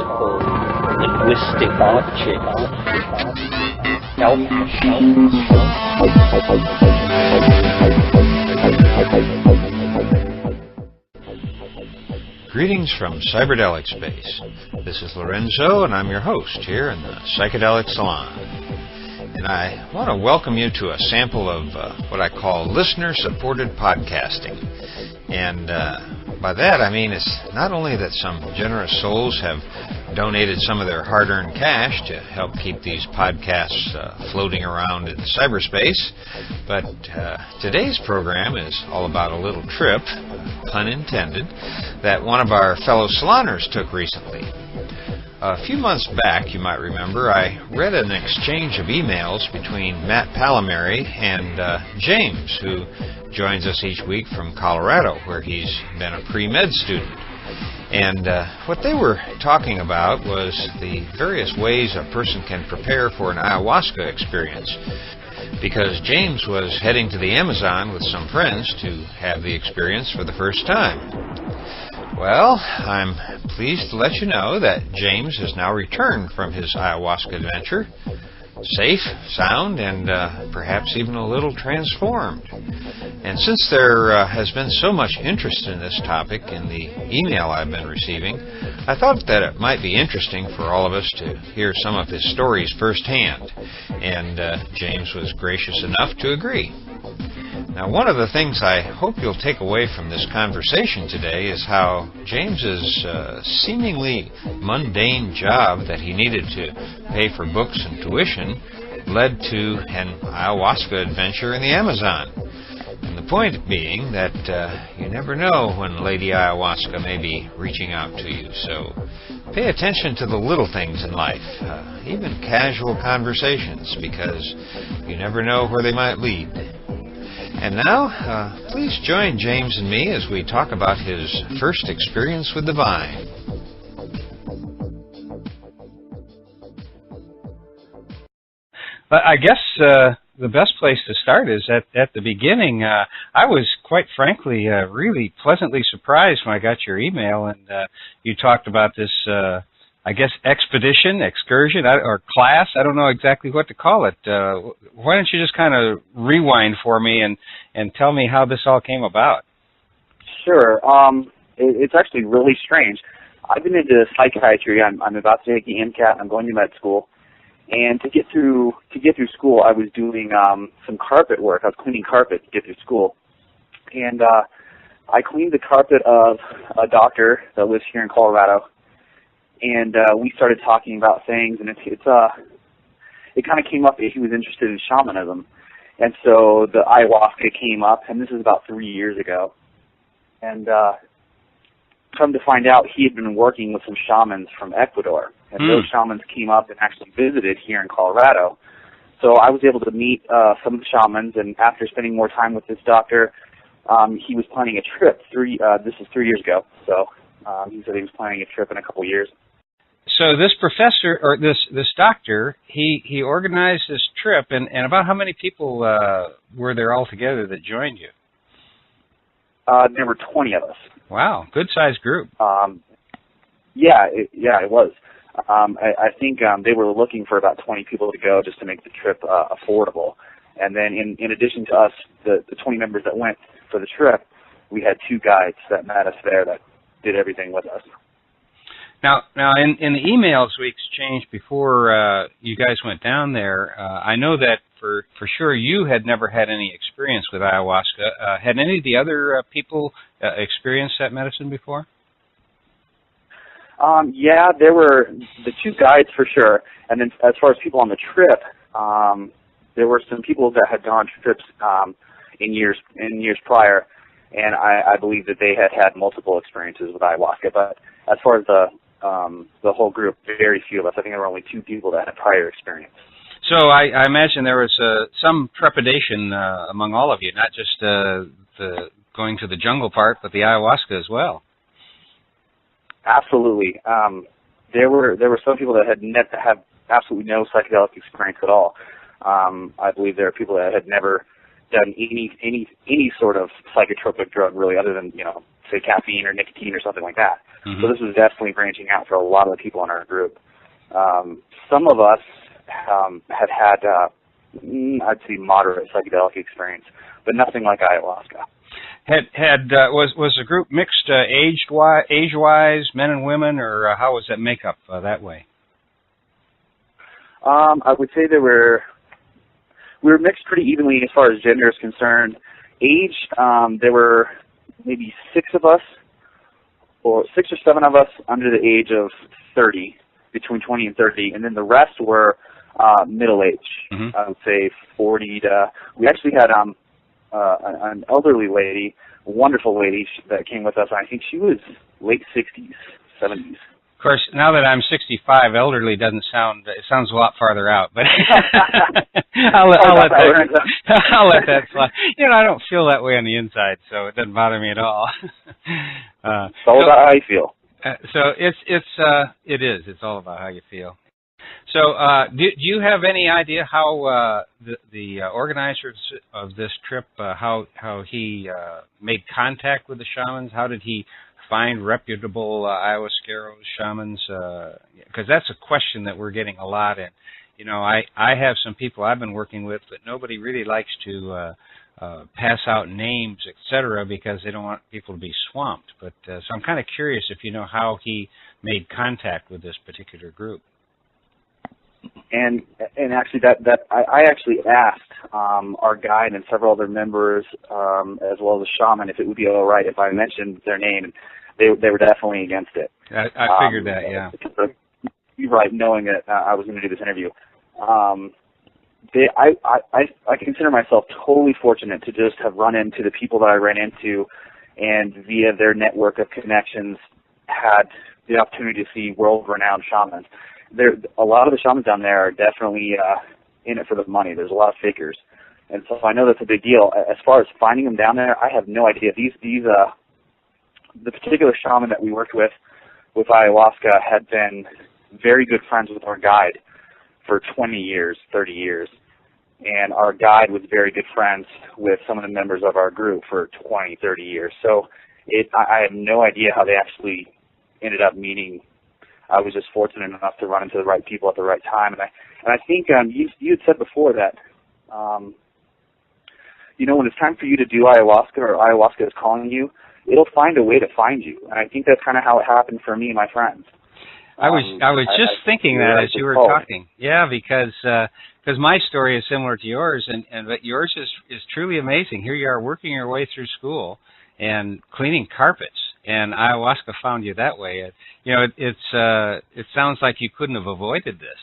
metaphysical, linguistic objects. Greetings from Cyberdelic Space. This is Lorenzo, and I'm your host here in the Psychedelic Salon. And I want to welcome you to a sample of what I call listener-supported podcasting. And by that I mean it's not only that some generous souls have donated some of their hard-earned cash to help keep these podcasts floating around in cyberspace, but today's program is all about a little trip, pun intended, that one of our fellow saloners took recently. A few months back, you might remember, I read an exchange of emails between Matt Palomary and James, who joins us each week from Colorado, where he's been a pre-med student. And what they were talking about was the various ways a person can prepare for an ayahuasca experience, because James was heading to the Amazon with some friends to have the experience for the first time. Well, I'm pleased to let you know that James has now returned from his ayahuasca adventure, safe, sound, and perhaps even a little transformed. And since there has been so much interest in this topic in the email I've been receiving, I thought that it might be interesting for all of us to hear some of his stories firsthand, and James was gracious enough to agree. Now, one of the things I hope you'll take away from this conversation today is how James's seemingly mundane job that he needed to pay for books and tuition led to an ayahuasca adventure in the Amazon. And the point being that you never know when Lady Ayahuasca may be reaching out to you, so pay attention to the little things in life, even casual conversations, because you never know where they might lead. And now, please join James and me as we talk about his first experience with the vine. I guess the best place to start is at the beginning. I was, quite frankly, really pleasantly surprised when I got your email, and you talked about this, I guess, excursion, or class. I don't know exactly what to call it. Why don't you just kind of rewind for me and tell me how this all came about? Sure. It's actually really strange. I've been into psychiatry. I'm about to take the MCAT. I'm going to med school. And to get through school, I was doing some carpet work. I was cleaning carpet to get through school. And I cleaned the carpet of a doctor that lives here in Colorado. And we started talking about things, and it kind of came up that he was interested in shamanism. And so the ayahuasca came up, and this is about 3 years ago. And come to find out, he had been working with some shamans from Ecuador. And those shamans came up and actually visited here in Colorado. So I was able to meet some of the shamans, and after spending more time with this doctor, he was planning a trip. This is 3 years ago. So he said he was planning a trip in a couple years. So this professor, or this doctor, he organized this trip, and about how many people were there altogether that joined you? There were 20 of us. Wow, good-sized group. Yeah, it was. I think they were looking for about 20 people to go just to make the trip affordable. And then in addition to us, the 20 members that went for the trip, we had 2 guides that met us there that did everything with us. Now, in the emails we exchanged before you guys went down there, I know that for sure you had never had any experience with ayahuasca. Had any of the other people experienced that medicine before? Yeah, there were the 2 guides for sure. And then as far as people on the trip, there were some people that had gone trips in years prior, and I believe that they had multiple experiences with ayahuasca. But as far as the whole group, very few of us. I think there were only 2 people that had prior experience. So I imagine there was some trepidation among all of you, not just the going to the jungle part, but the ayahuasca as well. Absolutely. There were some people that had absolutely no psychedelic experience at all. I believe there are people that had never done any sort of psychotropic drug really, other than say, caffeine or nicotine or something like that. Mm-hmm. So this was definitely branching out for a lot of the people in our group. Some of us have had, I'd say, moderate psychedelic experience, but nothing like ayahuasca. Was the group mixed age-wise, men and women, or how was that makeup that way? I would say we were mixed pretty evenly as far as gender is concerned. Age, there were maybe 6 or 7 of us under the age of 30, between 20 and 30, and then the rest were middle age. Mm-hmm. I would say 40 to. We actually had an elderly lady, a wonderful lady that came with us. I think she was late 60s, 70s. Of course, now that I'm 65, elderly doesn't sound. It sounds a lot farther out, but I'll let that slide. You know, I don't feel that way on the inside, so it doesn't bother me at all. It's all about how you feel. So it is. It's all about how you feel. So, do you have any idea how the organizers of this trip, how he made contact with the shamans? How did he find reputable ayahuasca shamans? Because that's a question that we're getting a lot. And you know, I have some people I've been working with, but nobody really likes to pass out names, etc., because they don't want people to be swamped. But so I'm kind of curious if you know how he made contact with this particular group. And actually, I actually asked our guide and several other members, as well as the shaman, if it would be all right if I mentioned their name. And they were definitely against it. I figured that, yeah. You're right, knowing that I was going to do this interview. I consider myself totally fortunate to just have run into the people that I ran into, and via their network of connections, had the opportunity to see world-renowned shamans. A lot of the shamans down there are definitely in it for the money. There's a lot of fakers, and so I know that's a big deal. As far as finding them down there, I have no idea. The particular shaman that we worked with ayahuasca had been very good friends with our guide for 20 years, 30 years, and our guide was very good friends with some of the members of our group for 20, 30 years. So I have no idea how they actually ended up meeting. I was just fortunate enough to run into the right people at the right time, and I think you had said before that you know, when it's time for you to do ayahuasca, or ayahuasca is calling you, it'll find a way to find you, and I think that's kind of how it happened for me and my friends. I was just thinking that as you were talking, yeah, because my story is similar to yours, but yours is truly amazing. Here you are working your way through school and cleaning carpets, and ayahuasca found you that way. You know, it sounds like you couldn't have avoided this.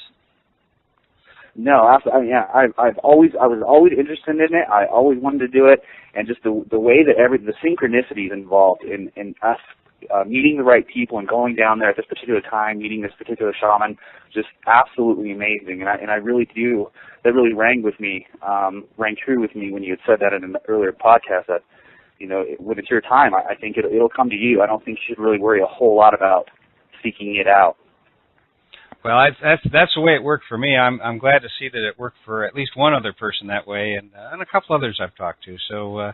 No, I mean, yeah, I was always interested in it. I always wanted to do it, and just the way that the synchronicities involved in us meeting the right people and going down there at this particular time, meeting this particular shaman, just absolutely amazing. And I really do. That really rang true with me when you had said that in an earlier podcast. That, you know, when it's your time, I think it'll come to you. I don't think you should really worry a whole lot about seeking it out. Well, that's the way it worked for me. I'm glad to see that it worked for at least one other person that way, and a couple others I've talked to. So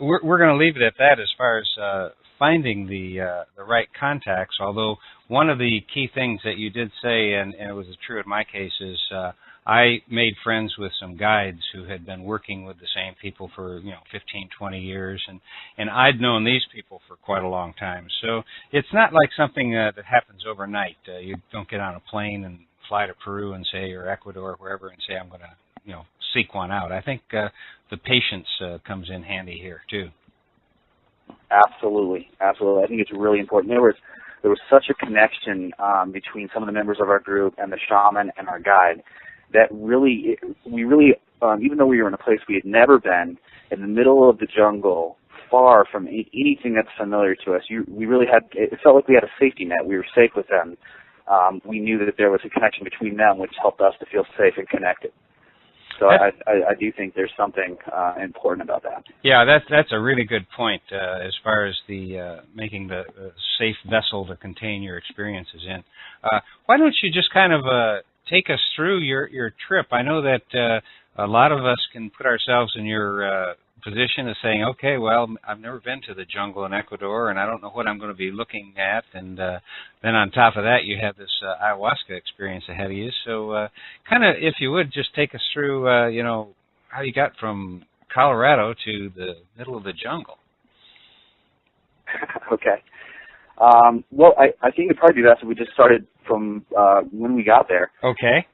we're going to leave it at that as far as finding the right contacts. Although one of the key things that you did say, and it was true in my case, is I made friends with some guides who had been working with the same people for 15, 20 years, and I'd known these people for quite a long time. So it's not like something that happens overnight. You don't get on a plane and fly to Peru and say, or Ecuador, or wherever, and say I'm going to seek one out. I think the patience comes in handy here too. Absolutely. I think it's really important. There was such a connection between some of the members of our group and the shaman and our guide that we really, even though we were in a place we had never been, in the middle of the jungle, far from anything that's familiar to us, it felt like we had a safety net. We were safe with them. We knew that there was a connection between them, which helped us to feel safe and connected. So I do think there's something important about that. Yeah, that's a really good point as far as the making the safe vessel to contain your experiences in. Why don't you just kind of take us through your trip? I know that a lot of us can put ourselves in your position of saying, okay, well, I've never been to the jungle in Ecuador, and I don't know what I'm going to be looking at. And then on top of that, you have this ayahuasca experience ahead of you. So kind of, if you would, just take us through, how you got from Colorado to the middle of the jungle. Okay. Well, I think it'd probably be best if we just started from when we got there. Okay.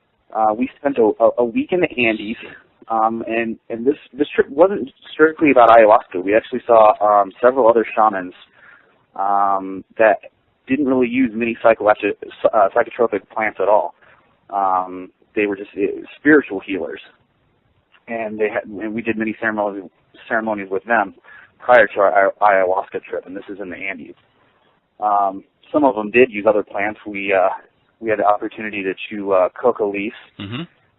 We spent a week in the Andes, and this trip wasn't strictly about ayahuasca. We actually saw several other shamans that didn't really use many psychotropic plants at all. They were just spiritual healers, and we did many ceremonies with them prior to our ayahuasca trip, and this is in the Andes. Some of them did use other plants. We had the opportunity to chew coca leaves,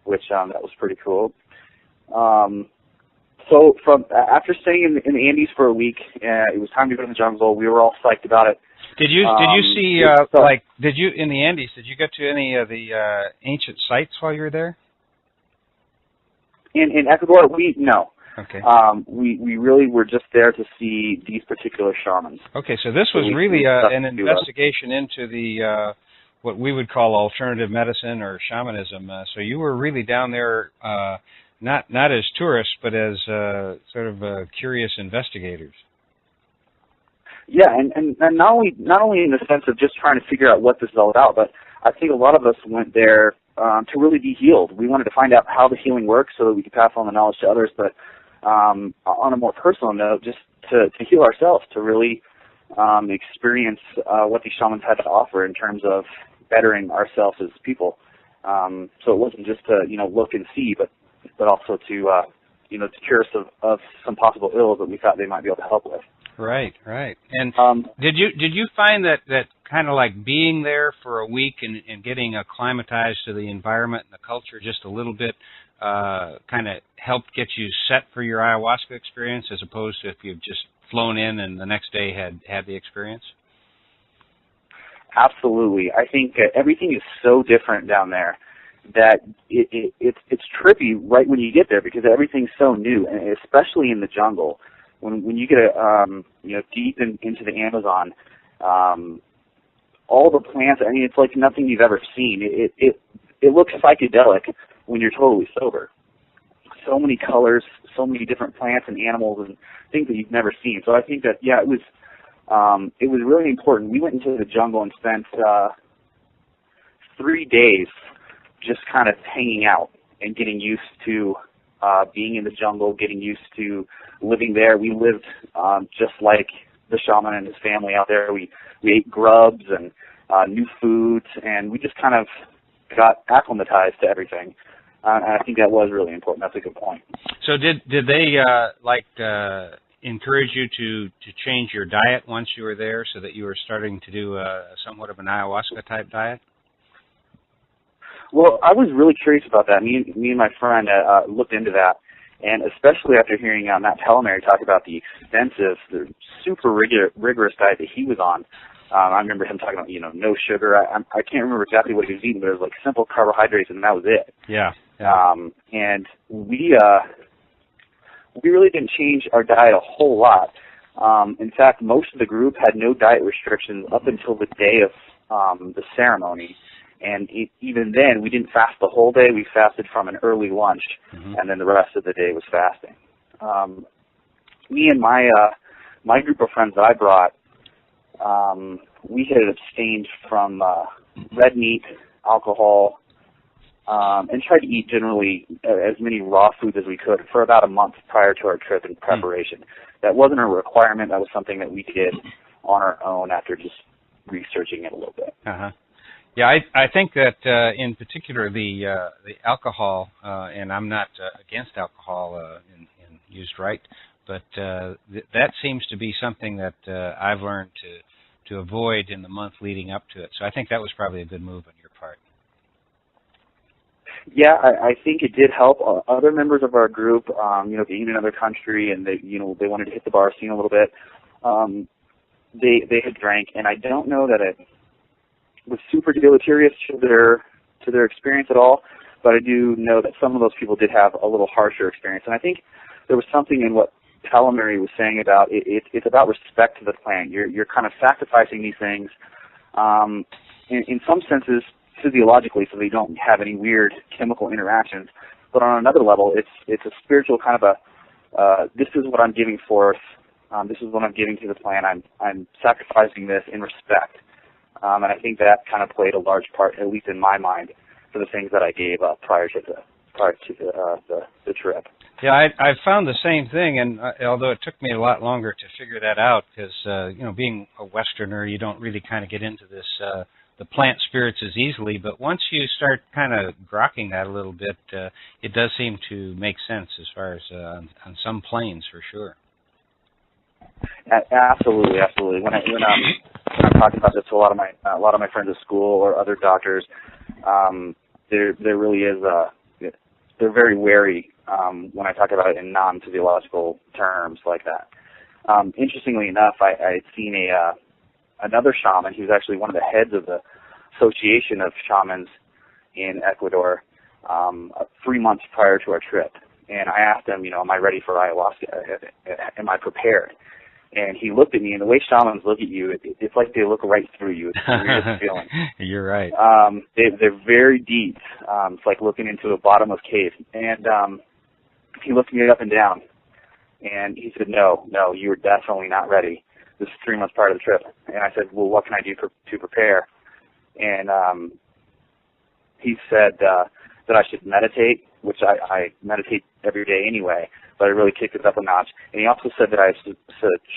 which that was pretty cool. So after staying in the Andes for a week, it was time to go to the jungle. We were all psyched about it. Did you see in the Andes? Did you get to any of the ancient sites while you were there? In Ecuador, no. Okay. We really were just there to see these particular shamans. Okay, so this was really an investigation into the what we would call alternative medicine or shamanism. So you were really down there, not as tourists, but as sort of curious investigators. Yeah, and not only in the sense of just trying to figure out what this is all about, but I think a lot of us went there to really be healed. We wanted to find out how the healing works so that we could pass on the knowledge to others, but on a more personal note, just to heal ourselves, to really experience what these shamans had to offer in terms of bettering ourselves as people. So it wasn't just to look and see, but also to cure us of some possible ills that we thought they might be able to help with. Right. And did you find that kind of like being there for a week and getting acclimatized to the environment and the culture just a little bit kind of helped get you set for your ayahuasca experience, as opposed to if you've just flown in and the next day had the experience? Absolutely. I think everything is so different down there that it's trippy right when you get there, because everything's so new, and especially in the jungle. When you get deep into the Amazon, all the plants, I mean, it's like nothing you've ever seen. It looks psychedelic when you're totally sober. So many colors, so many different plants and animals and things that you've never seen. So I think that, it was really important. We went into the jungle and spent 3 days just kind of hanging out and getting used to being in the jungle, getting used to living there. We lived just like the shaman and his family out there. We ate grubs and new foods, and we just kind of got acclimatized to everything. And I think that was really important. That's a good point. So did they encourage you to change your diet once you were there, so that you were starting to do somewhat of an ayahuasca type diet? Well, I was really curious about that. Me and my friend looked into that, and especially after hearing Matt Palomary talk about the extensive, the super rigorous diet that he was on. I remember him talking about, no sugar. I can't remember exactly what he was eating, but it was like simple carbohydrates, and that was it. Yeah. And we really didn't change our diet a whole lot. In fact, most of the group had no diet restrictions up until the day of the ceremony. And even then, we didn't fast the whole day. We fasted from an early lunch, and then the rest of the day was fasting. Me and my group of friends that I brought, we had abstained from red meat, alcohol, and tried to eat generally as many raw foods as we could for about a month prior to our trip in preparation. That wasn't a requirement. That was something that we did on our own after just researching it a little bit. Yeah, I think that in particular the alcohol, and I'm not against alcohol in used right, but that seems to be something that I've learned to avoid in the month leading up to it. So I think that was probably a good move on your part. Yeah, I think it did help. Other members of our group, being in another country, and they wanted to hit the bar scene a little bit. They had drank, and I don't know that it was super deleterious to their experience at all, but I do know that some of those people did have a little harsher experience. And I think there was something in what Calamari was saying about it's about respect to the plant. You're kind of sacrificing these things in some senses physiologically, so they don't have any weird chemical interactions. But on another level, it's a spiritual kind of this is what I'm giving forth. This is what I'm giving to the plant. I'm sacrificing this in respect, and I think that kind of played a large part, at least in my mind, for the things that I gave up prior to the trip. Yeah, I found the same thing, and although it took me a lot longer to figure that out, because being a Westerner, you don't really kind of get into this the plant spirits as easily. But once you start kind of grokking that a little bit, it does seem to make sense as far as on some planes for sure. Absolutely. When I'm talking about this to a lot of my friends at school or other doctors, there really is they're very wary when I talk about it in non-physiological terms like that. Interestingly enough, I had seen another shaman who's actually one of the heads of the Association of Shamans in Ecuador 3 months prior to our trip. And I asked him, am I ready for ayahuasca? Am I prepared? And he looked at me, and the way shamans look at you, it's like they look right through you. It's the weirdest feeling. You're right. They're very deep. It's like looking into the bottom of a cave. And he looked me up and down, and he said, no, you're definitely not ready. This is 3 months prior to the trip. And I said, well, what can I do to prepare? And he said that I should meditate, which I meditate every day anyway, but I really kicked it up a notch. And he also said that I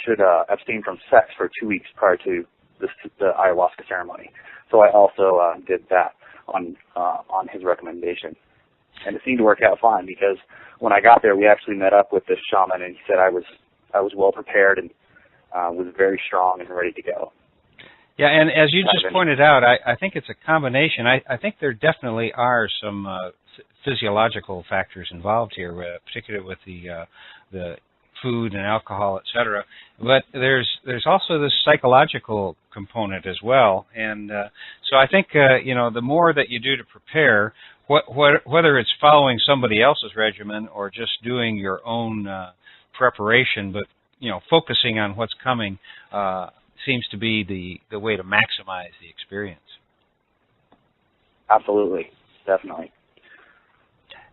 should abstain from sex for 2 weeks prior to the ayahuasca ceremony. So I also did that on his recommendation. And it seemed to work out fine, because when I got there, we actually met up with this shaman, and he said I was well prepared and was very strong and ready to go. Yeah, and as you just pointed out, I think it's a combination. I think there definitely are some physiological factors involved here, particularly with the food and alcohol, etc. But there's also this psychological component as well, and so I think the more that you do to prepare, whether it's following somebody else's regimen or just doing your own preparation, but focusing on what's coming seems to be the way to maximize the experience. Absolutely, definitely.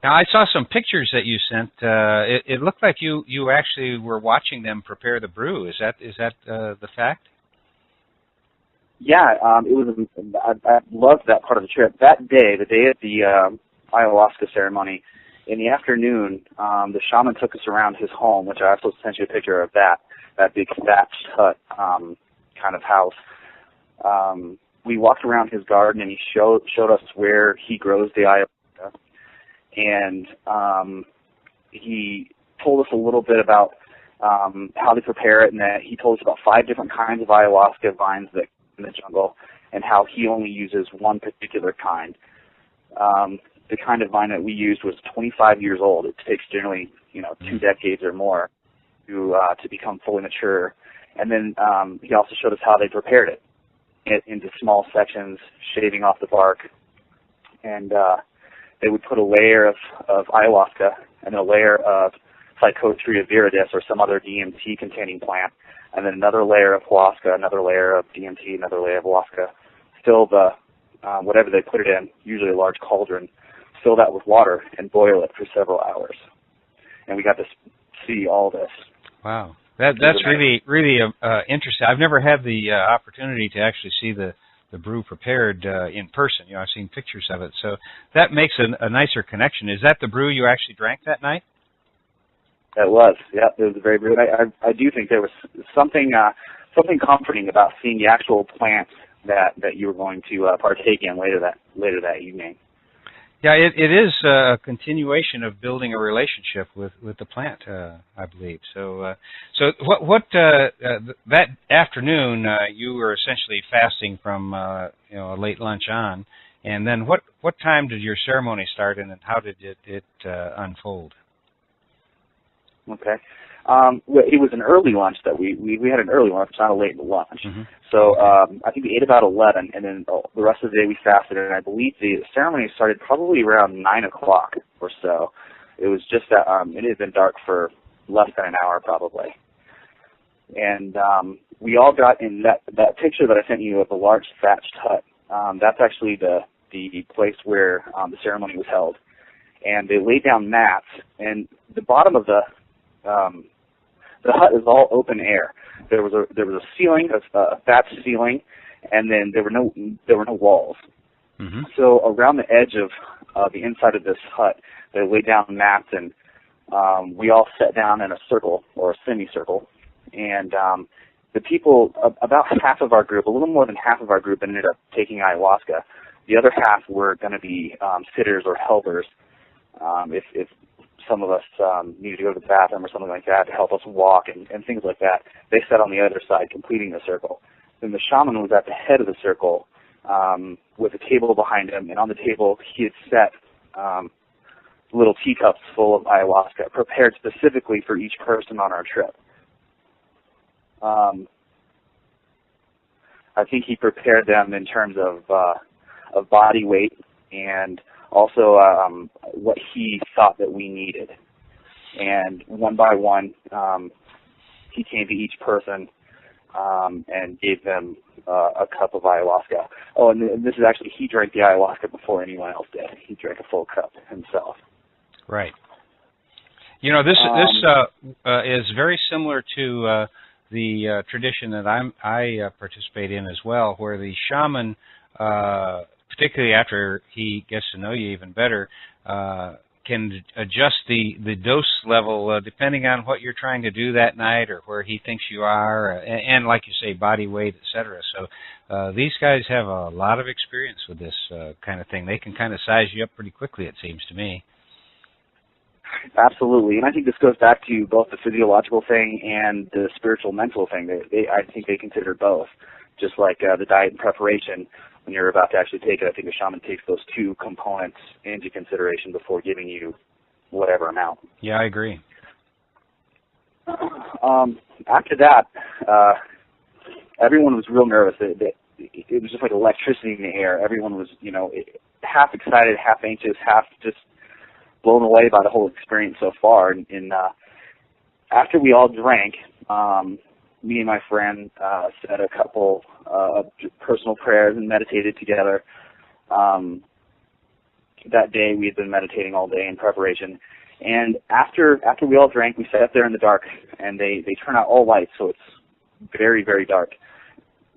Now, I saw some pictures that you sent. It looked like you actually were watching them prepare the brew. Is that the fact? Yeah, it was. I loved that part of the trip. That day, the day of the ayahuasca ceremony, in the afternoon, the shaman took us around his home, which I also sent you a picture of that big thatched hut kind of house. We walked around his garden, and he showed us where he grows the ayahuasca. And he told us a little bit about how they prepare it, and that he told us about 5 different kinds of ayahuasca vines that in the jungle, and how he only uses one particular kind. The kind of vine that we used was 25 years old. It takes generally 2 decades or more to become fully mature. And then he also showed us how they prepared it into small sections, shaving off the bark, and they would put a layer of ayahuasca and a layer of Psychotria viridis or some other DMT-containing plant, and then another layer of huasca, another layer of DMT, another layer of huasca. Fill the whatever they put it in, usually a large cauldron, fill that with water and boil it for several hours. And we got to see all this. Wow. That's really interesting. I've never had the opportunity to actually see the brew prepared in person. I've seen pictures of it, so that makes a nicer connection. Is that the brew you actually drank that night? It was. Yeah, it was a very brew. I do think there was something comforting about seeing the actual plant that you were going to partake in later that evening. Yeah, it is a continuation of building a relationship with the plant, I believe. So what that afternoon you were essentially fasting from a late lunch on, and then what time did your ceremony start, and how did it unfold? Okay. It was an early lunch that we had an early lunch, not a late lunch. Mm-hmm. So I think we ate about 11, and then the rest of the day we fasted, and I believe the ceremony started probably around 9 o'clock or so. It was just that it had been dark for less than an hour probably. And we all got in that picture that I sent you of the large thatched hut. That's actually the place where the ceremony was held. And they laid down mats, and the bottom of the hut is all open air. There was a ceiling, a thatched ceiling, and then there were no walls. Mm-hmm. So around the edge of the inside of this hut, they laid down mats, and we all sat down in a circle or a semicircle. And the people, about half of our group, a little more than half of our group, ended up taking ayahuasca. The other half were going to be sitters or helpers. If some of us needed to go to the bathroom or something like that to help us walk and things like that, they sat on the other side completing the circle. Then the shaman was at the head of the circle with a table behind him, and on the table he had set little teacups full of ayahuasca prepared specifically for each person on our trip. I think he prepared them in terms of body weight and also what he thought that we needed. And one by one, he came to each person and gave them a cup of ayahuasca. Oh, and this is actually, he drank the ayahuasca before anyone else did. He drank a full cup himself. Right. You know, this is very similar to the tradition that I participate in as well, where the shaman, particularly after he gets to know you even better, can adjust the dose level depending on what you're trying to do that night or where he thinks you are, and like you say, body weight, etc. So these guys have a lot of experience with this kind of thing. They can kind of size you up pretty quickly, it seems to me. Absolutely, and I think this goes back to both the physiological thing and the spiritual mental thing. I think they consider both, just like the diet and preparation. When you're about to actually take it, I think the shaman takes those two components into consideration before giving you whatever amount. Yeah, I agree. After that, everyone was real nervous. It was just like electricity in the air. Everyone was, half excited, half anxious, half just blown away by the whole experience so far. And after we all drank, me and my friend said a couple of personal prayers and meditated together. That day we had been meditating all day in preparation. And after we all drank, we sat there in the dark, and they turn out all lights, so it's very, very dark.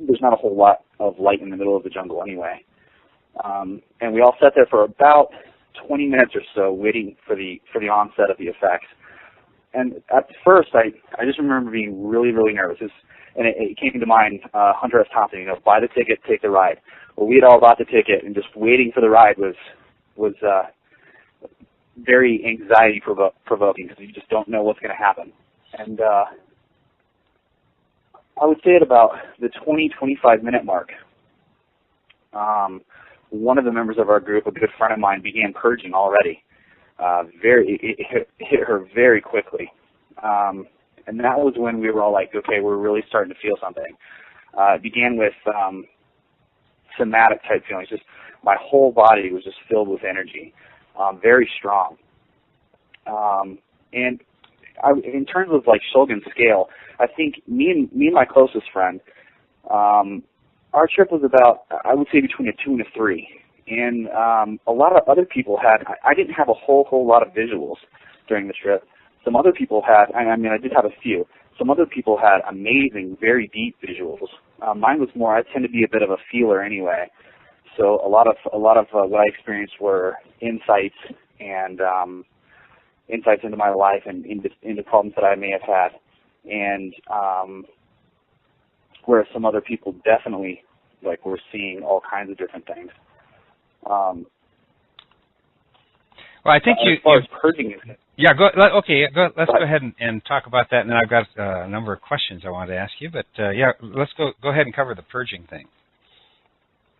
There's not a whole lot of light in the middle of the jungle anyway. And we all sat there for about 20 minutes or so waiting for the onset of the effects. And at first, I just remember being really, really nervous. And it came to mind, Hunter S. Thompson, buy the ticket, take the ride. Well, we had all bought the ticket, and just waiting for the ride was very anxiety provoking because you just don't know what's going to happen. And I would say at about the 20-25 minute mark, one of the members of our group, a good friend of mine, began purging already. It hit her very quickly. And that was when we were all like, okay, we're really starting to feel something. It began with somatic type feelings. Just my whole body was just filled with energy, very strong. And in terms of like Shulgin's scale, I think me and my closest friend, our trip was about, I would say, between a 2 and a 3. And a lot of other people I didn't have a whole lot of visuals during the trip. Some other people had, I did have a few. Some other people had amazing, very deep visuals. Mine was more, I tend to be a bit of a feeler anyway. So a lot of what I experienced were insights and insights into my life and into problems that I may have had. And whereas some other people definitely were seeing all kinds of different things. Well, I think as far as purging is. Yeah, let's go ahead and talk about that, and then I've got a number of questions I wanted to ask you. But let's go ahead and cover the purging thing.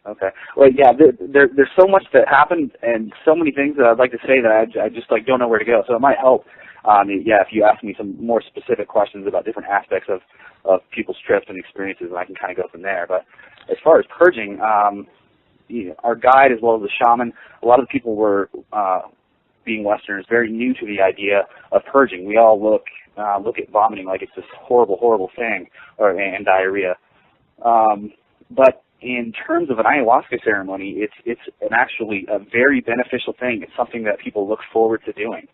Okay. Well, yeah, there's so much that happened and so many things that I'd like to say that I just don't know where to go. So it might help, if you ask me some more specific questions about different aspects of people's trips and experiences, and I can kind of go from there. But as far as purging, our guide as well as the shaman, a lot of the people were, being Westerners, very new to the idea of purging. We all look look at vomiting like it's this horrible, horrible thing, and diarrhea. But in terms of an ayahuasca ceremony, it's actually a very beneficial thing. It's something that people look forward to doing.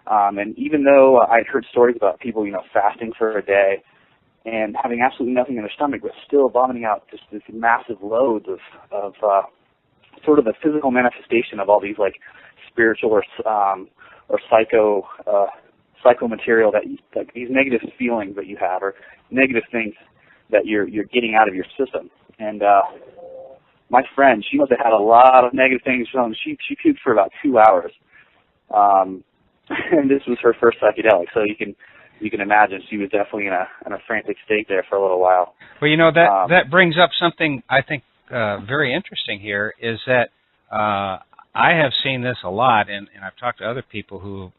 And even though I'd heard stories about people, fasting for a day and having absolutely nothing in their stomach, but still vomiting out just this massive loads of sort of the physical manifestation of all these like spiritual or psycho material that like these negative feelings that you have or negative things that you're getting out of your system. And my friend, she must have had a lot of negative things from. She puked for about 2 hours, and this was her first psychedelic. So you can imagine she was definitely in a frantic state there for a little while. Well, that brings up something I think very interesting here. Is that I have seen this a lot, and I've talked to other people who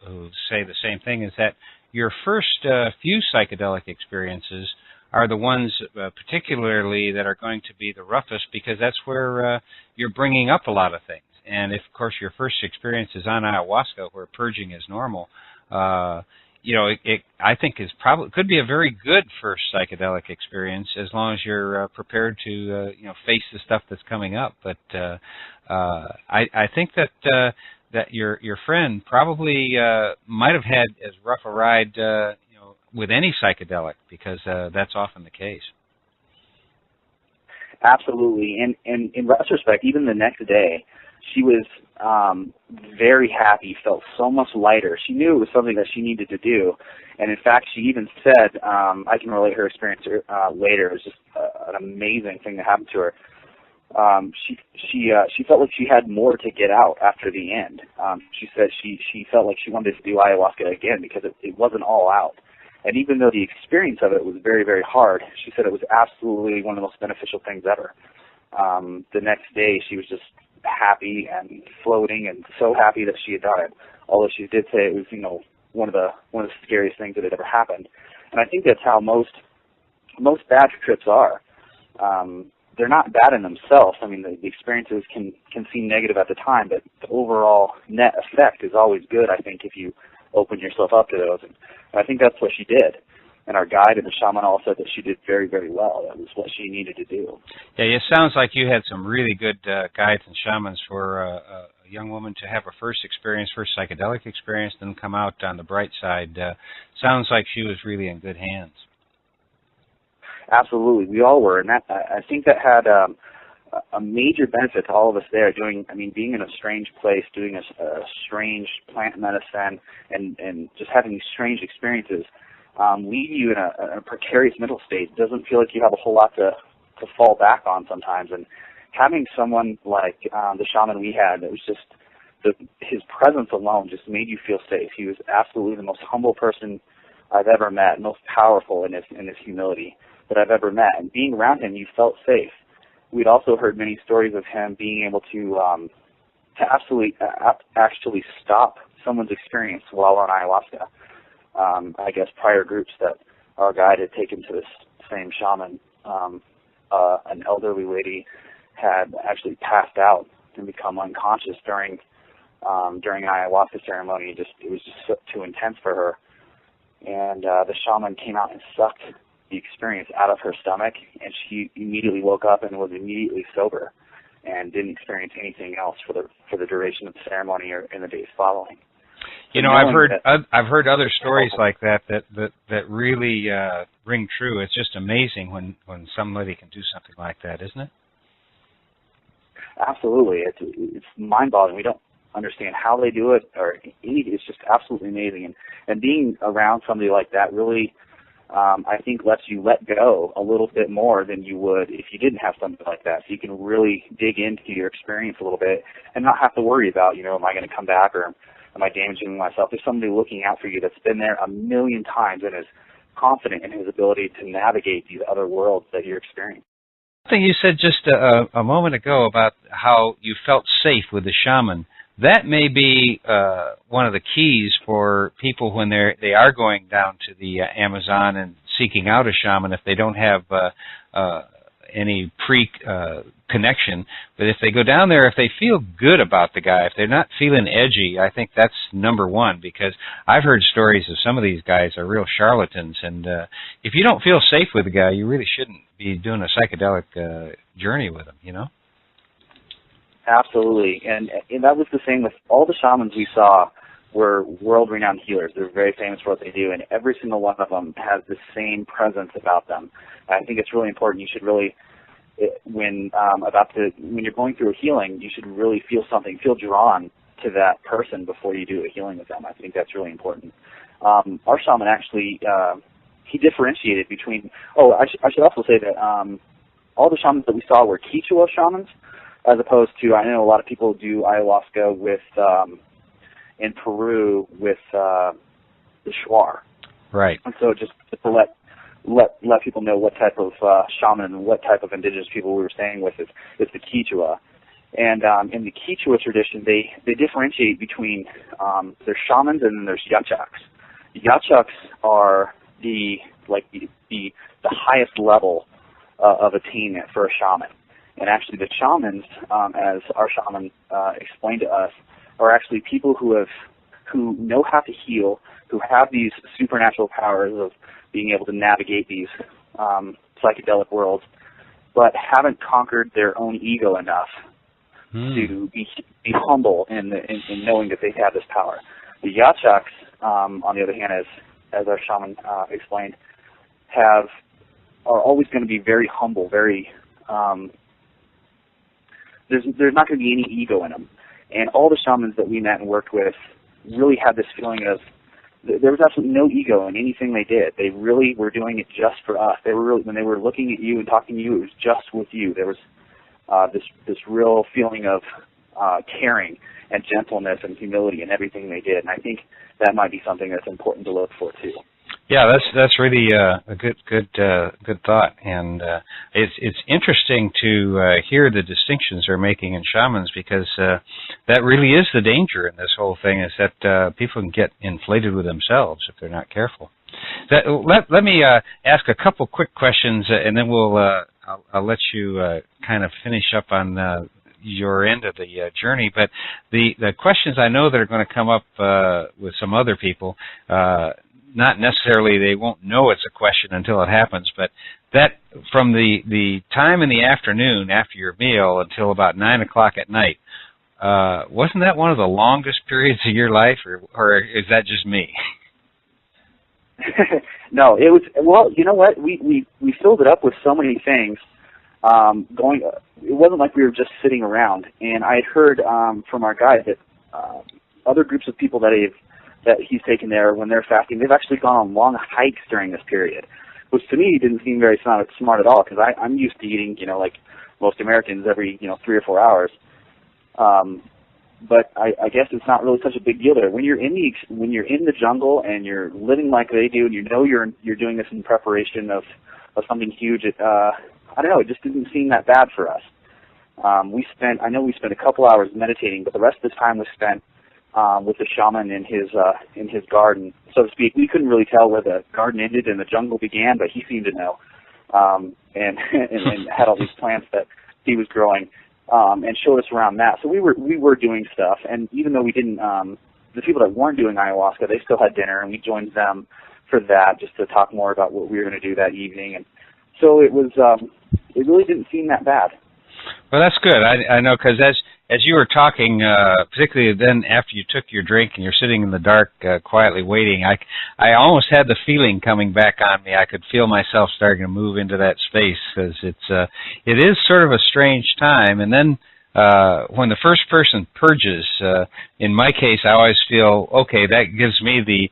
say the same thing. Is that your first few psychedelic experiences are the ones particularly that are going to be the roughest, because that's where you're bringing up a lot of things. And if, of course, your first experience is on ayahuasca, where purging is normal, it I think could be a very good first psychedelic experience, as long as you're prepared to face the stuff that's coming up. But I think that your friend probably might have had as rough a ride with any psychedelic, because that's often the case. Absolutely, and in retrospect, even the next day, she was very happy, felt so much lighter. She knew it was something that she needed to do, and in fact, she even said, I can relate her experience later. It was just an amazing thing that happened to her. She felt like she had more to get out after the end. She said she felt like she wanted to do ayahuasca again because it wasn't all out. And even though the experience of it was very, very hard, she said it was absolutely one of the most beneficial things ever. The next day, she was just happy and floating, and so happy that she had done it. Although she did say it was, one of the scariest things that had ever happened. And I think that's how most bad trips are. They're not bad in themselves. I mean, the experiences can seem negative at the time, but the overall net effect is always good, I think, if you open yourself up to those. And I think that's what she did. And our guide and the shaman all said that she did very, very well. That was what she needed to do. Yeah, it sounds like you had some really good guides and shamans for a young woman to have her first psychedelic experience, then come out on the bright side. Sounds like she was really in good hands. Absolutely, we all were, and I think that had a major benefit to all of us there. Being in a strange place, doing a strange plant medicine, and just having these strange experiences, leave you in a precarious mental state. It doesn't feel like you have a whole lot to fall back on sometimes. And having someone like the shaman we had, that was just his presence alone just made you feel safe. He was absolutely the most humble person I've ever met, most powerful in his humility that I've ever met. And being around him, you felt safe. We'd also heard many stories of him being able to actually stop someone's experience while on ayahuasca. I guess prior groups that our guide had taken to this same shaman, an elderly lady had actually passed out and become unconscious during an ayahuasca ceremony. It was just too intense for her. And the shaman came out and sucked the experience out of her stomach, and she immediately woke up and was immediately sober and didn't experience anything else for the duration of the ceremony or in the days following. I've heard other stories like that really ring true. It's just amazing when somebody can do something like that, isn't it? Absolutely, it's mind-boggling. We don't understand how they do it, or it's just absolutely amazing. And being around somebody like that really, I think, lets you let go a little bit more than you would if you didn't have something like that. So you can really dig into your experience a little bit and not have to worry about, am I going to come back, or am I damaging myself? There's somebody looking out for you that's been there a million times and is confident in his ability to navigate these other worlds that you're experiencing. Something you said just a moment ago about how you felt safe with the shaman. That may be one of the keys for people when they are going down to the Amazon and seeking out a shaman, if they don't have any connection. But if they go down there, if they feel good about the guy, if they're not feeling edgy, I think that's number one, because I've heard stories of some of these guys are real charlatans, and if you don't feel safe with the guy, you really shouldn't be doing a psychedelic journey with him, you know? Absolutely, and that was the same with all the shamans we saw. Were world-renowned healers. They're very famous for what they do, and every single one of them has the same presence about them. I think it's really important. You should really, when you're going through a healing, you should really feel something, feel drawn to that person before you do a healing with them. I think that's really important. Our shaman actually, he differentiated between. Oh, I should also say that all the shamans that we saw were Quichua shamans, as opposed to, I know a lot of people do ayahuasca with. In Peru with the shuar. Right. And so just to let people know what type of shaman and what type of indigenous people we were staying with is the Quichua. And in the Quichua tradition, they differentiate between there's shamans and then there's yachuks. Yachuks are the highest level of attainment for a shaman. And actually the shamans, as our shaman explained to us, are actually people who know how to heal, who have these supernatural powers of being able to navigate these psychedelic worlds, but haven't conquered their own ego enough to be humble in knowing that they have this power. The yachuks, on the other hand, as our shaman explained, are always going to be very humble, very there's not going to be any ego in them. And all the shamans that we met and worked with really had this feeling of there was absolutely no ego in anything they did. They really were doing it just for us. They were really, when they were looking at you and talking to you, it was just with you. There was this real feeling of caring and gentleness and humility in everything they did. And I think that might be something that's important to look for too. Yeah, that's really a good thought, and it's interesting to hear the distinctions they're making in shamans, because that really is the danger in this whole thing, is that people can get inflated with themselves if they're not careful. Let me ask a couple quick questions, and then I'll let you kind of finish up on your end of the journey. But the questions I know that are going to come up with some other people. Not necessarily, they won't know it's a question until it happens, but that from the time in the afternoon after your meal until about 9 o'clock at night, wasn't that one of the longest periods of your life, or is that just me? No, it was, well, you know what, we filled it up with so many things going. It wasn't like we were just sitting around, and I had heard from our guide that other groups of people that he's taken there when they're fasting, they've actually gone on long hikes during this period, which to me didn't seem very smart at all, because I'm used to eating, like most Americans, every 3 or 4 hours. But I guess it's not really such a big deal there. When you're in the jungle and you're living like they do, and you're doing this in preparation of something huge, I don't know, it just didn't seem that bad for us. We spent a couple hours meditating, but the rest of the time was spent with the shaman in his garden, so to speak. We couldn't really tell where the garden ended and the jungle began, but he seemed to know, and had all these plants that he was growing, and showed us around that. So we were doing stuff, and even though we didn't, the people that weren't doing ayahuasca, they still had dinner, and we joined them for that, just to talk more about what we were going to do that evening. And so it was, it really didn't seem that bad. Well, that's good. I know, because as you were talking, particularly then after you took your drink and you're sitting in the dark quietly waiting, I almost had the feeling coming back on me. I could feel myself starting to move into that space, because it is sort of a strange time. And then when the first person purges, in my case, I always feel, okay, that gives me the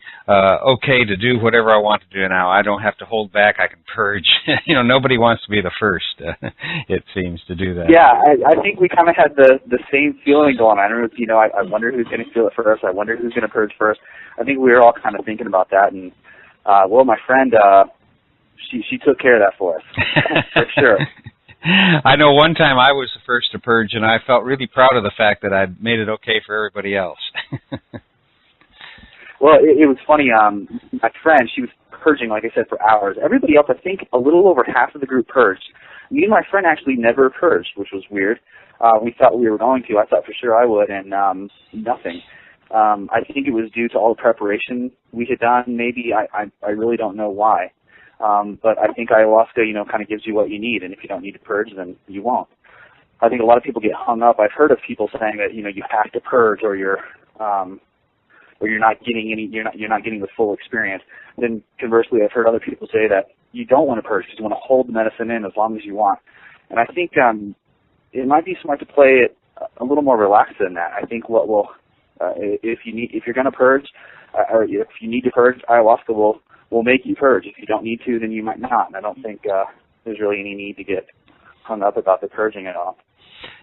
okay to do whatever I want to do now. I don't have to hold back. I can purge. Nobody wants to be the first, it seems, to do that. Yeah, I think we kind of had the same feeling going on. I wonder who's going to feel it first. I wonder who's going to purge first. I think we were all kind of thinking about that. And, well, my friend, she took care of that for us, for sure. I know one time I was the first to purge, and I felt really proud of the fact that I'd made it okay for everybody else. Well, it was funny. My friend, she was purging, like I said, for hours. Everybody else, I think a little over half of the group purged. Me and my friend actually never purged, which was weird. We thought we were going to. I thought for sure I would, and nothing. I think it was due to all the preparation we had done. Maybe I really don't know why. But I think ayahuasca, kind of gives you what you need, and if you don't need to purge, then you won't. I think a lot of people get hung up. I've heard of people saying that you have to purge, or you're not getting the full experience. Then conversely, I've heard other people say that you don't want to purge because you want to hold the medicine in as long as you want. And I think it might be smart to play it a little more relaxed than that. I think what will if you're going to purge, or if you need to purge, ayahuasca will make you purge. If you don't need to, then you might not. And I don't think there's really any need to get hung up about the purging at all.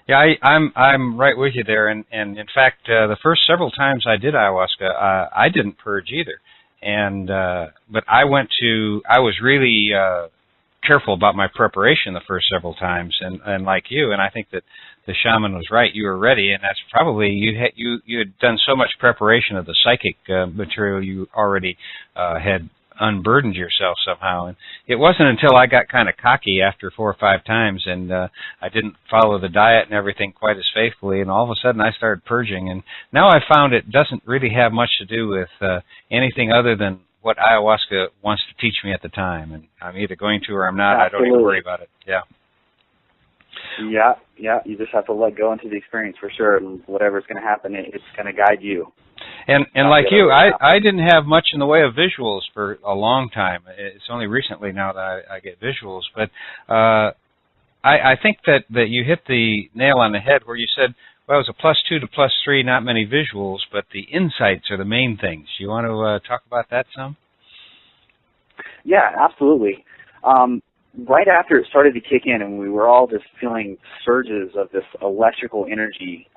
Yeah, I'm right with you there, and in fact, the first several times I did ayahuasca, I didn't purge either, and but I was really careful about my preparation the first several times, and like you, and I think that the shaman was right. You were ready, and that's probably you had done so much preparation of the psychic material you already had unburdened yourself somehow. And it wasn't until I got kind of cocky after 4 or 5 times, and I didn't follow the diet and everything quite as faithfully, and all of a sudden I started purging. And now I found it doesn't really have much to do with anything other than what ayahuasca wants to teach me at the time, and I'm either going to or I'm not. Absolutely. I don't even worry about it. Yeah, you just have to let go into the experience for sure, and whatever's going to happen, it's going to guide you. And like you, I didn't have much in the way of visuals for a long time. It's only recently now that I get visuals, but I think that you hit the nail on the head where you said, well, it was a +2 to +3, not many visuals, but the insights are the main things. You want to talk about that some? Yeah, absolutely. Right after it started to kick in and we were all just feeling surges of this electrical energy,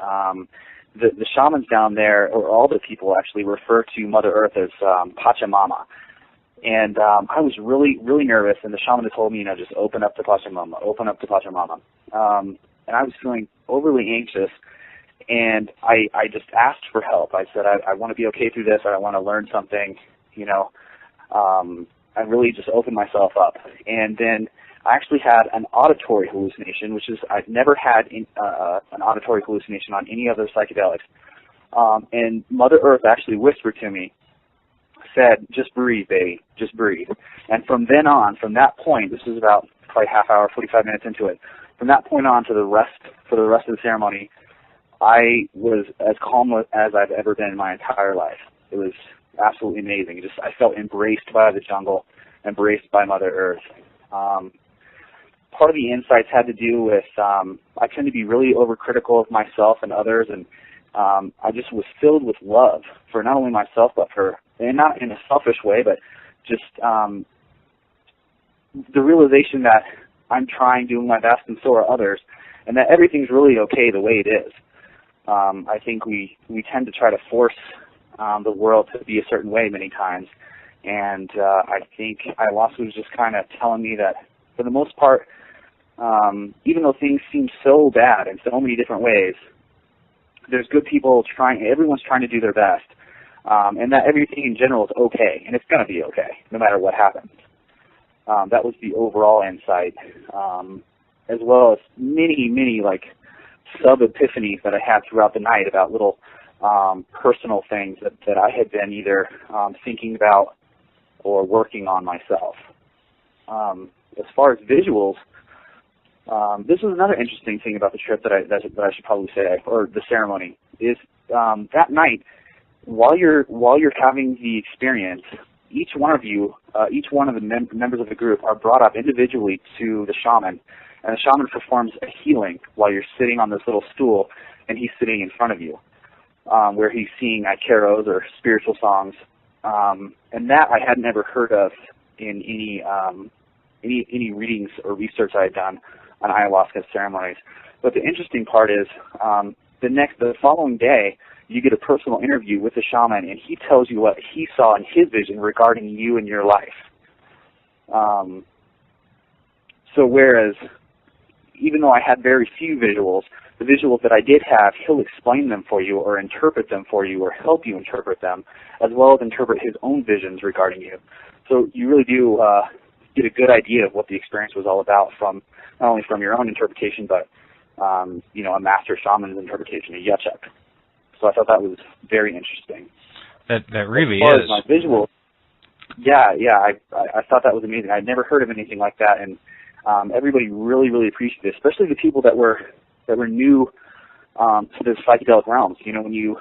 the shamans down there, or all the people actually, refer to Mother Earth as Pachamama. And I was really, really nervous, and the shaman had told me, just open up to Pachamama, open up to Pachamama. And I was feeling overly anxious, and I just asked for help. I said, I want to be okay through this, I want to learn something, I really just opened myself up. And then I actually had an auditory hallucination, which is, I've never had an auditory hallucination on any other psychedelics. And Mother Earth actually whispered to me, said, just breathe, baby, just breathe. And from then on, from that point, this is about probably half hour, 45 minutes into it, from that point on to for the rest of the ceremony, I was as calm as I've ever been in my entire life. It was absolutely amazing. I felt embraced by the jungle, embraced by Mother Earth. Part of the insights had to do with I tend to be really overcritical of myself and others, and I just was filled with love for not only myself, but and not in a selfish way, but just the realization that I'm trying, doing my best, and so are others, and that everything's really okay the way it is. I think we tend to try to force the world to be a certain way many times, and I think ayahuasca was just kind of telling me that, for the most part, even though things seem so bad in so many different ways, there's good people everyone's trying to do their best, and that everything in general is okay, and it's going to be okay, no matter what happens. That was the overall insight, as well as many sub-epiphanies that I had throughout the night about little personal things that I had been either thinking about or working on myself. As far as visuals, this was another interesting thing about the trip that I should probably say, or the ceremony, is that night, while you're having the experience, each one of the members of the group are brought up individually to the shaman, and the shaman performs a healing while you're sitting on this little stool, and he's sitting in front of you, where he's singing carols or spiritual songs, and that I had never heard of in any readings or research I had done on ayahuasca ceremonies. But the interesting part is, the following day, you get a personal interview with the shaman, and he tells you what he saw in his vision regarding you and your life. So whereas, even though I had very few visuals, the visuals that I did have, he'll explain them for you or interpret them for you or help you interpret them, as well as interpret his own visions regarding you. So you really do get a good idea of what the experience was all about from not only from your own interpretation, but a master shaman's interpretation, a yachek. So I thought that was very interesting. That really as far is. As my visual, I thought that was amazing. I'd never heard of anything like that, and everybody really, really appreciated it, especially the people that were new to the psychedelic realms. When you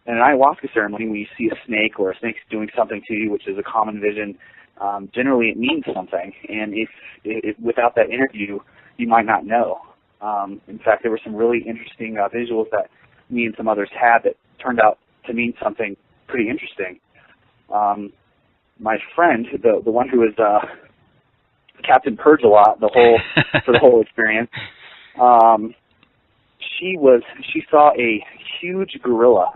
in an ayahuasca ceremony, when you see a snake or a snake's doing something to you, which is a common vision, generally it means something. And if without that interview, you might not know. In fact, there were some really interesting visuals that me and some others had that turned out to mean something pretty interesting. My friend, the one who was Captain Purge a lot for the whole experience, she saw a huge gorilla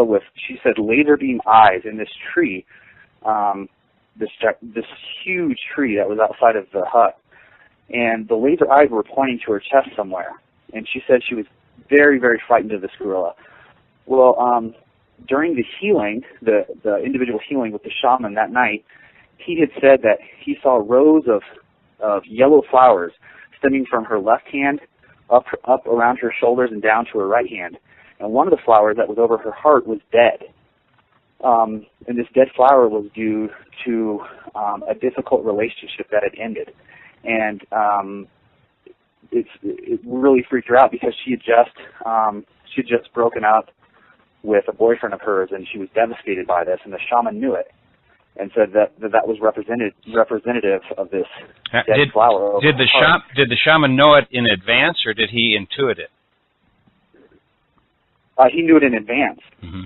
with, she said, laser beam eyes in this tree, this huge tree that was outside of the hut, and the laser eyes were pointing to her chest somewhere, and she said she was very, very frightened of this gorilla. Well, during the healing, the individual healing with the shaman that night, he had said that he saw rows of yellow flowers stemming from her left hand up around her shoulders and down to her right hand. And one of the flowers that was over her heart was dead. And this dead flower was due to a difficult relationship that had ended. And it really freaked her out because she had just broken up with a boyfriend of hers, and she was devastated by this, and the shaman knew it and said that was representative of this dead flower. Did the shaman know it in advance, or did he intuit it? He knew it in advance. Mm-hmm.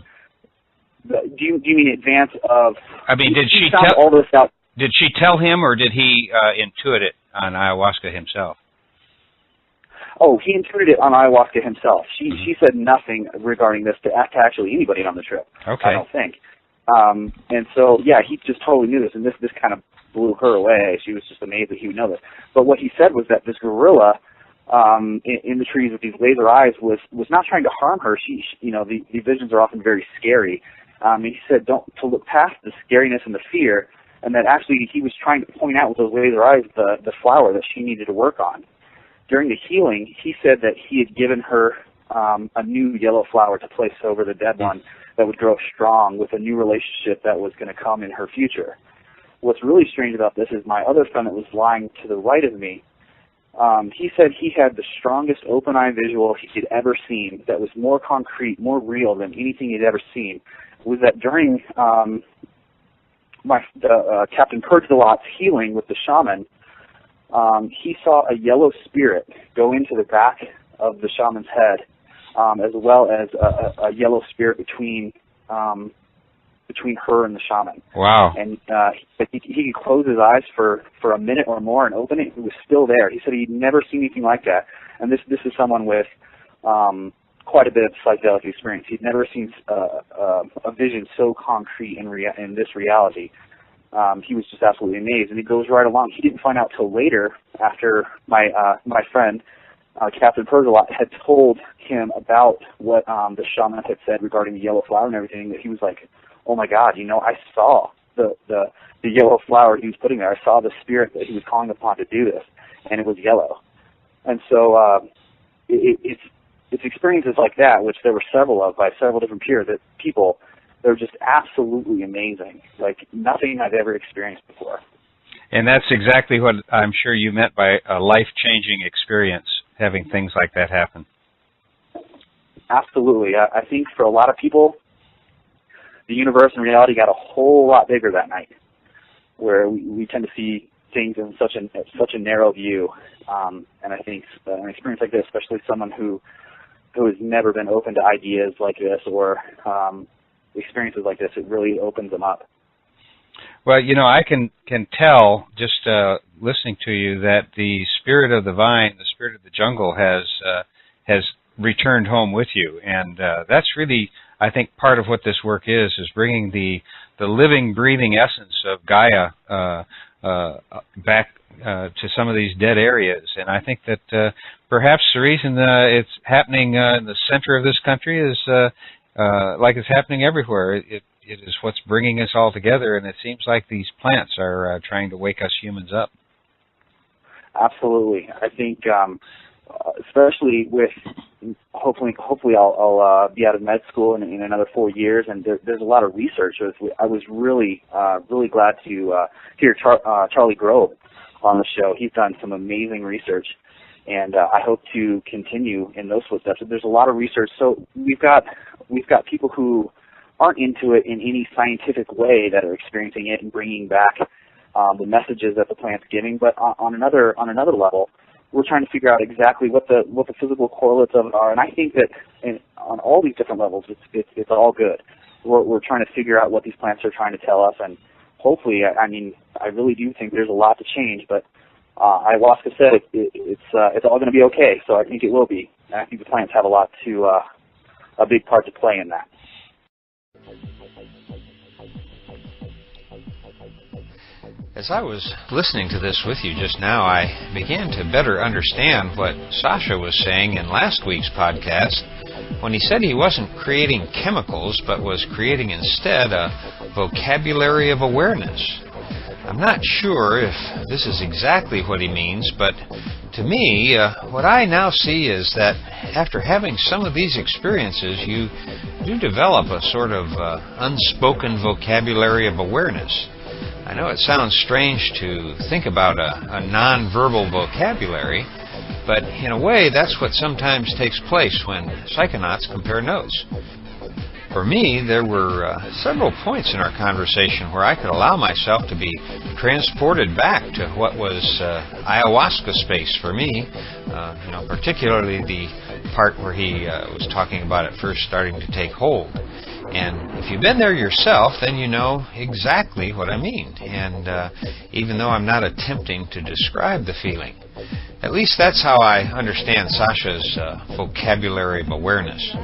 Do you mean advance of? I mean, did she tell all this out? Did she tell him, or did he intuit it on ayahuasca himself? Oh, he intuited it on ayahuasca himself. She said nothing regarding this to actually anybody on the trip. Okay. I don't think. And so, yeah, he just totally knew this, and this kind of blew her away. She was just amazed that he would know this. But what he said was that this gorilla in the trees with these laser eyes was not trying to harm her. The visions are often very scary. He said to look past the scariness and the fear, and that actually he was trying to point out with those laser eyes the flower that she needed to work on. During the healing, he said that he had given her a new yellow flower to place over the dead one that would grow strong with a new relationship that was going to come in her future. What's really strange about this is my other friend that was lying to the right of me, he said he had the strongest open-eye visual he had ever seen that was more concrete, more real than anything he'd ever seen, was that during Captain Purgelot's healing with the shaman, he saw a yellow spirit go into the back of the shaman's head, as well as a yellow spirit between her and the shaman. Wow. And he could close his eyes for a minute or more and open it. It was still there. He said he'd never seen anything like that. And this is someone with quite a bit of psychedelic experience. He'd never seen a vision so concrete in this reality. He was just absolutely amazed, and he goes right along. He didn't find out till later, after my friend Captain Purgelot had told him about what the shaman had said regarding the yellow flower and everything, that he was like, "Oh my God, I saw the yellow flower he was putting there. I saw the spirit that he was calling upon to do this, and it was yellow." And so it's experiences like that, which there were several of by several different people. They're just absolutely amazing, like nothing I've ever experienced before. And that's exactly what I'm sure you meant by a life-changing experience, having things like that happen. Absolutely. I think for a lot of people, the universe and reality got a whole lot bigger that night, where we tend to see things in such a narrow view. And I think an experience like this, especially someone who has never been open to ideas like this or experiences like this, it really opens them up. Well, I can tell just listening to you that the spirit of the vine, the spirit of the jungle, has returned home with you, and that's really, I think, part of what this work is bringing the living, breathing essence of Gaia back to some of these dead areas. And I think that perhaps the reason it's happening in the center of this country is like it's happening everywhere. it is what's bringing us all together, and it seems like these plants are trying to wake us humans up. Absolutely. I think, especially with hopefully I'll be out of med school in another 4 years, and there's a lot of research. I was really glad to hear Charlie Grove on the show. He's done some amazing research, and I hope to continue in those footsteps. There's a lot of research, so we've got people who aren't into it in any scientific way that are experiencing it and bringing back the messages that the plant's giving. But on another level, we're trying to figure out exactly what the physical correlates of it are. And I think that on all these different levels, it's all good. We're trying to figure out what these plants are trying to tell us, and hopefully, I really do think there's a lot to change. But Ayahuasca said it's all going to be okay, so I think it will be. And I think the plants have a big part to play in that. As I was listening to this with you just now, I began to better understand what Sasha was saying in last week's podcast when he said he wasn't creating chemicals but was creating instead a vocabulary of awareness. I'm not sure if this is exactly what he means, but to me, what I now see is that after having some of these experiences, you do develop a sort of unspoken vocabulary of awareness. I know it sounds strange to think about a nonverbal vocabulary, but in a way that's what sometimes takes place when psychonauts compare notes. For me, there were several points in our conversation where I could allow myself to be transported back to what was ayahuasca space for me, particularly the part where he was talking about it first starting to take hold. And if you've been there yourself, then you know exactly what I mean. And even though I'm not attempting to describe the feeling, at least that's how I understand Sasha's vocabulary of awareness.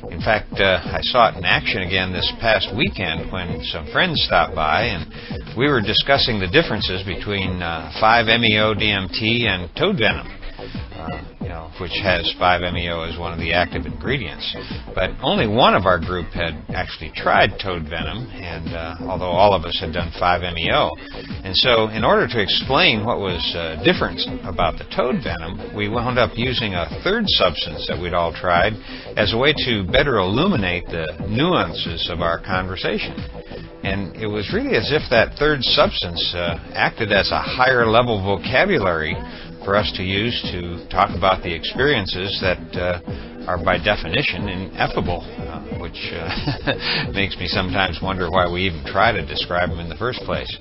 In fact, I saw it in action again this past weekend when some friends stopped by, and we were discussing the differences between 5-MeO-DMT and toad venom. Which has 5-MeO as one of the active ingredients. But only one of our group had actually tried toad venom, and although all of us had done 5-MeO. And so in order to explain what was different about the toad venom, we wound up using a third substance that we'd all tried as a way to better illuminate the nuances of our conversation. And it was really as if that third substance acted as a higher level vocabulary for us to use to talk about the experiences that are by definition ineffable, which makes me sometimes wonder why we even try to describe them in the first place.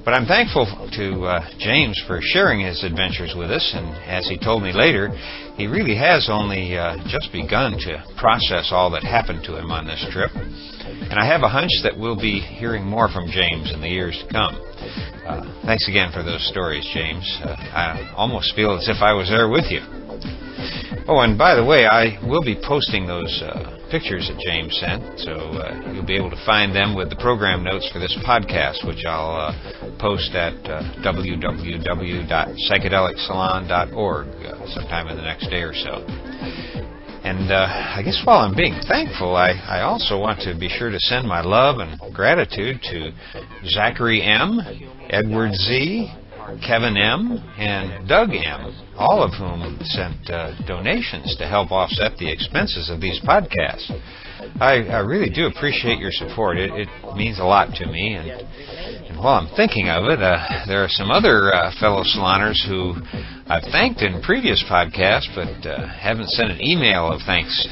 But I'm thankful to James for sharing his adventures with us, and as he told me later, he really has only just begun to process all that happened to him on this trip. And I have a hunch that we'll be hearing more from James in the years to come. Thanks again for those stories, James. I almost feel as if I was there with you. Oh, and by the way, I will be posting those pictures that James sent, so you'll be able to find them with the program notes for this podcast, which I'll post at www.psychedelicsalon.org sometime in the next day or so. And I guess while I'm being thankful, I also want to be sure to send my love and gratitude to Zachary M., Edward Z., Kevin M., and Doug M., all of whom sent donations to help offset the expenses of these podcasts. I really do appreciate your support. It means a lot to me. And while I'm thinking of it, there are some other fellow saloners who I've thanked in previous podcasts, but haven't sent an email of thanks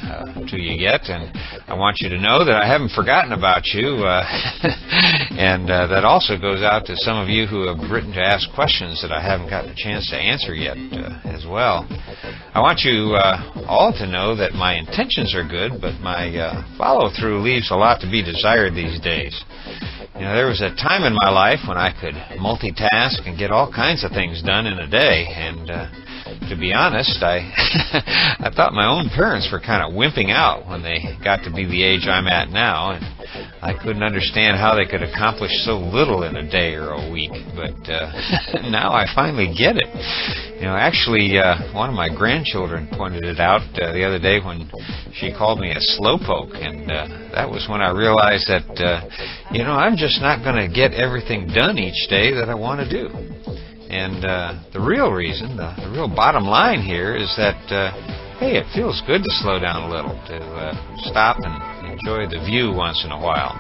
to you yet. And I want you to know that I haven't forgotten about you. And that also goes out to some of you who have written to ask questions that I haven't gotten a chance to answer yet as well. I want you all to know that my intentions are good, but my follow-through leaves a lot to be desired these days. There was a time in my life when I could multitask and get all kinds of things done in a day, and to be honest, I thought my own parents were kind of wimping out when they got to be the age I'm at now, and I couldn't understand how they could accomplish so little in a day or a week, but now I finally get it. Actually, one of my grandchildren pointed it out the other day when she called me a slowpoke, and that was when I realized that, I'm just not going to get everything done each day that I want to do. And the real reason, the real bottom line here is that, hey, it feels good to slow down a little, to stop and enjoy the view once in a while.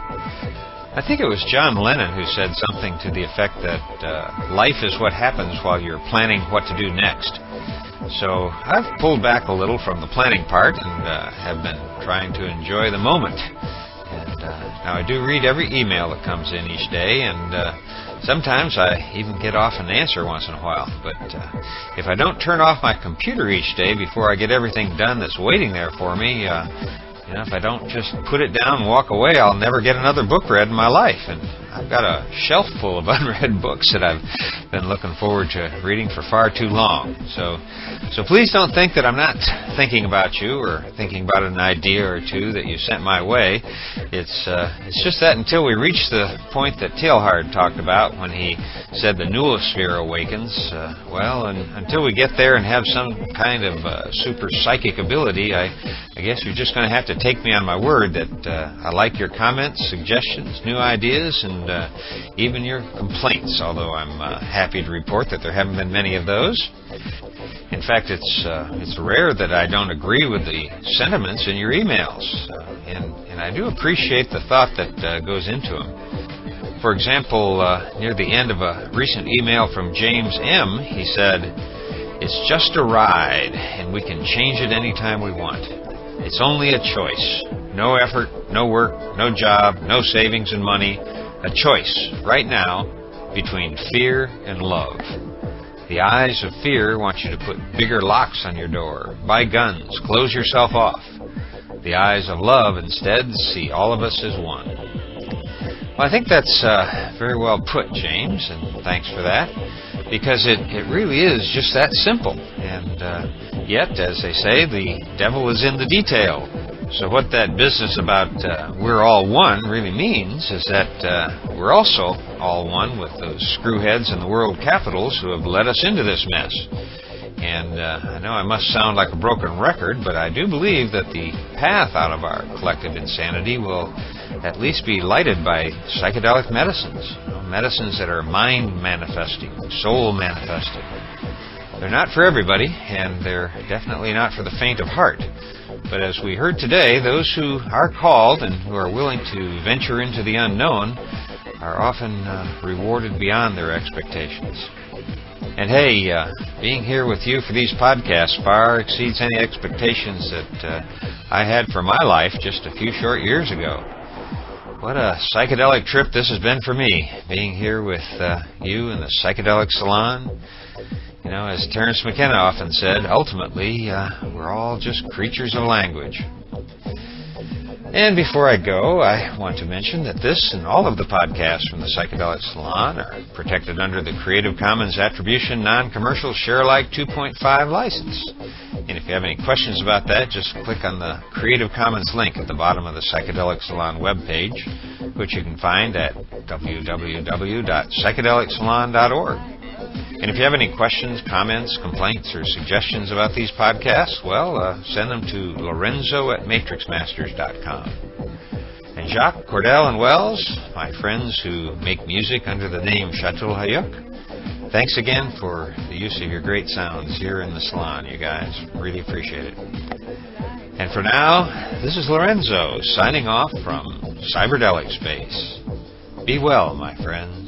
I think it was John Lennon who said something to the effect that life is what happens while you're planning what to do next. So I've pulled back a little from the planning part and have been trying to enjoy the moment. And now I do read every email that comes in each day, and sometimes I even get off an answer once in a while. But if I don't turn off my computer each day before I get everything done that's waiting there for me, if I don't just put it down and walk away, I'll never get another book read in my life. And I've got a shelf full of unread books that I've been looking forward to reading for far too long. So please don't think that I'm not thinking about you or thinking about an idea or two that you sent my way. It's just that until we reach the point that Teilhard talked about when he said the noosphere awakens, and until we get there and have some kind of super psychic ability, I guess you're just going to have to take me on my word that I like your comments, suggestions, new ideas, and even your complaints, although I'm happy to report that there haven't been many of those. In fact, it's rare that I don't agree with the sentiments in your emails, and I do appreciate the thought that goes into them. For example, near the end of a recent email from James M., he said, "It's just a ride, and we can change it anytime we want. It's only a choice. No effort, no work, no job, no savings and money. A choice, right now, between fear and love. The eyes of fear want you to put bigger locks on your door, buy guns, close yourself off. The eyes of love, instead, see all of us as one." Well, I think that's very well put, James, and thanks for that, because it really is just that simple. And yet, as they say, the devil is in the detail. So what that business about we're all one really means is that we're also all one with those screwheads in the world capitals who have led us into this mess. And I know I must sound like a broken record, but I do believe that the path out of our collective insanity will at least be lighted by psychedelic medicines, medicines that are mind manifesting, soul manifesting. They're not for everybody, and they're definitely not for the faint of heart. But as we heard today, those who are called and who are willing to venture into the unknown are often rewarded beyond their expectations. And hey, being here with you for these podcasts far exceeds any expectations that I had for my life just a few short years ago. What a psychedelic trip this has been for me, being here with you in the Psychedelic Salon. As Terence McKenna often said, ultimately, we're all just creatures of language. And before I go, I want to mention that this and all of the podcasts from the Psychedelic Salon are protected under the Creative Commons Attribution Non-Commercial Share-alike 2.5 license. And if you have any questions about that, just click on the Creative Commons link at the bottom of the Psychedelic Salon webpage, which you can find at www.psychedelicsalon.org. And if you have any questions, comments, complaints, or suggestions about these podcasts, send them to lorenzo@matrixmasters.com. And Jacques, Cordell, and Wells, my friends who make music under the name Chateau Hayuk, thanks again for the use of your great sounds here in the salon, you guys. Really appreciate it. And for now, this is Lorenzo signing off from Cyberdelic Space. Be well, my friends.